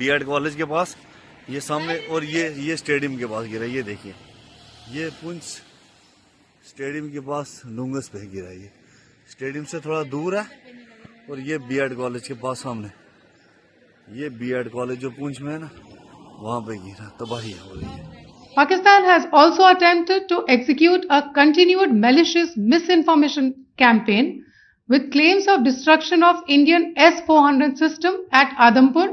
BEd college के पास, ये सामने, और ये स्टेडियम के पास गिरा। ये देखिए, ये पुंछ स्टेडियम के पास डूंगस पे गिरा। ये स्टेडियम से थोड़ा दूर है, और ये बीएड कॉलेज के पास सामने, ये बीएड कॉलेज जो पुंछ में है ना, वहां पे गिरा। तबाही हो रही है। Pakistan has also attempted to execute a continued malicious misinformation campaign with claims of destruction of Indian S-400 system at Adampur,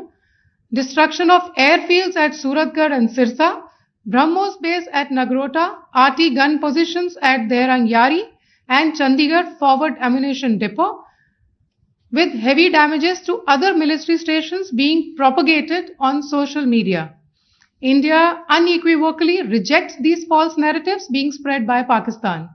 destruction of airfields at Suratgarh and Sirsa, BrahMos base at Nagrota, RT gun positions at Derang Yari and Chandigarh forward ammunition depot, with heavy damages to other military stations being propagated on social media. India unequivocally rejects these false narratives being spread by Pakistan.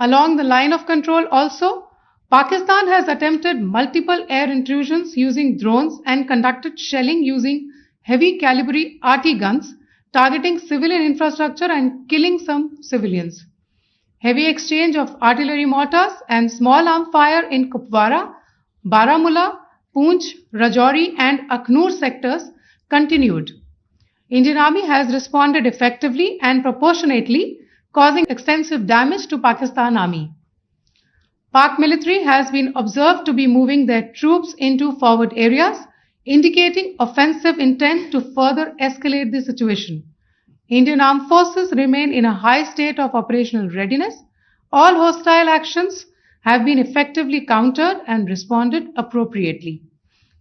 Along the line of control also, Pakistan has attempted multiple air intrusions using drones and conducted shelling using heavy caliber RT guns, targeting civilian infrastructure and killing some civilians. Heavy exchange of artillery mortars and small arm fire in Kupwara, Baramulla, Poonch, Rajouri and Akhnur sectors continued. Indian Army has responded effectively and proportionately, causing extensive damage to Pakistan Army. Pak military has been observed to be moving their troops into forward areas, indicating offensive intent to further escalate the situation. Indian armed forces remain in a high state of operational readiness. All hostile actions have been effectively countered and responded appropriately.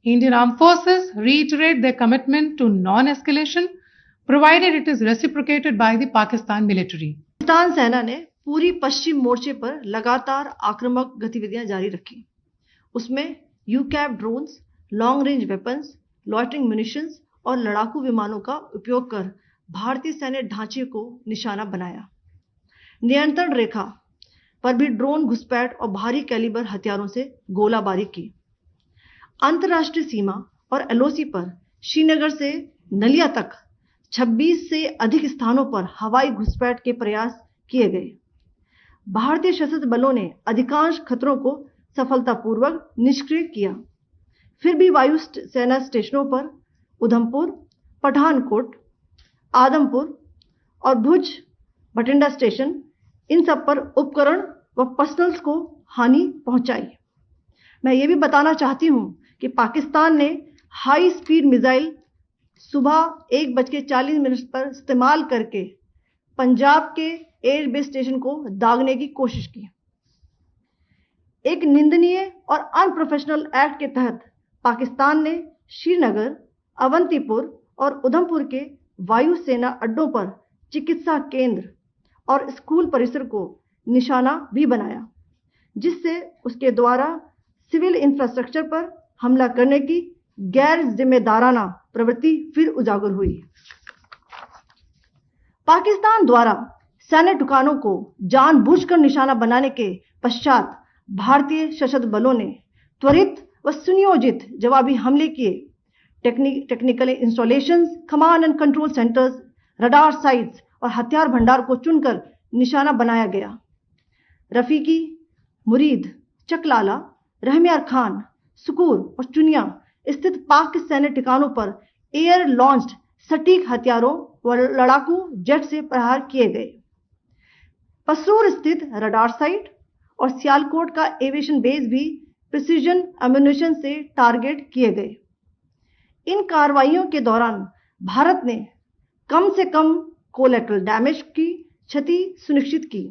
Indian armed forces reiterate their commitment to non-escalation, provided it is reciprocated by the Pakistan military. Pakistan सेना ने पूरी पश्चिम मोर्चे पर लगातार आक्रामक गतिविधियां जारी रखी। उसमें यूकैप drones, long range weapons, loitering munitions और लड़ाकू विमानों का उपयोग कर भारतीय सैन्य ढांचे को निशाना बनाया। नियंत्रण रेखा पर भी ड्रोन घुसपैठ और भारी कैलिबर हथियारों से गोलाबारी की। अंतर्राष्ट्रीय सीमा और एलओसी पर श्रीनगर से नलिया तक 26 से अधिक स्थानों पर हवाई घुसपैठ के प्रयास किए गए। भारतीय सशस्त्र बलों ने अधिकांश खतरों को सफलतापूर्वक निष्क्रिय किया। फिर भी वायु सेना स्टेशनों पर उधमपुर, पठानकोट, आदमपुर और भुज बठिंडा स्टेशन, इन सब पर उपकरण व पर्सनल्स को हानि पहुंचाई। मैं ये भी बताना चाहती हूं कि पाकिस्तान ने हाई स्पीड मिसाइल सुबह 1:40 पर इस्तेमाल करके पंजाब के एयरबेस स्टेशन को दागने की कोशिश की। एक निंदनीय और अनप्रोफेशनल एक्ट के तहत पाकिस्तान ने श्रीनगर, अवंतीपुर और उधमपुर के वायु सेना अड्डों पर चिकित्सा केंद्र और स्कूल परिसर को निशाना भी बनाया, जिससे उसके द्वारा सिविल इंफ्रास्ट्रक्चर पर हमला करने की गैर जिम्मेदाराना प्रवृत्ति फिर उजागर हुई। पाकिस्तान द्वारा सैन्य ठिकानों को जानबूझकर निशाना बनाने के पश्चात भारतीय सशस्त्र बलों ने त्वरित व सुनियोजित जवाबी हमले किए। Technical installations, command and control centres, radar sites और हथियार भंडार को चुनकर निशाना बनाया गया। रफीकी, मुरीद, चकलाला, रहमियार खान, सुकूर और चुनिया स्थित पाक के सैन्य ठिकानों पर एयर लॉन्च्ड सटीक हथियारों व लड़ाकू जेट से प्रहार किए गए। पसरूर स्थित रडार साइट और सियालकोट का एविएशन बेस भी प्रिसीजन एम्यूनिशन से टारगेट किए गए। इन कार्रवाइयों के दौरान भारत ने कम से कम कोलैटरल डैमेज की क्षति सुनिश्चित की।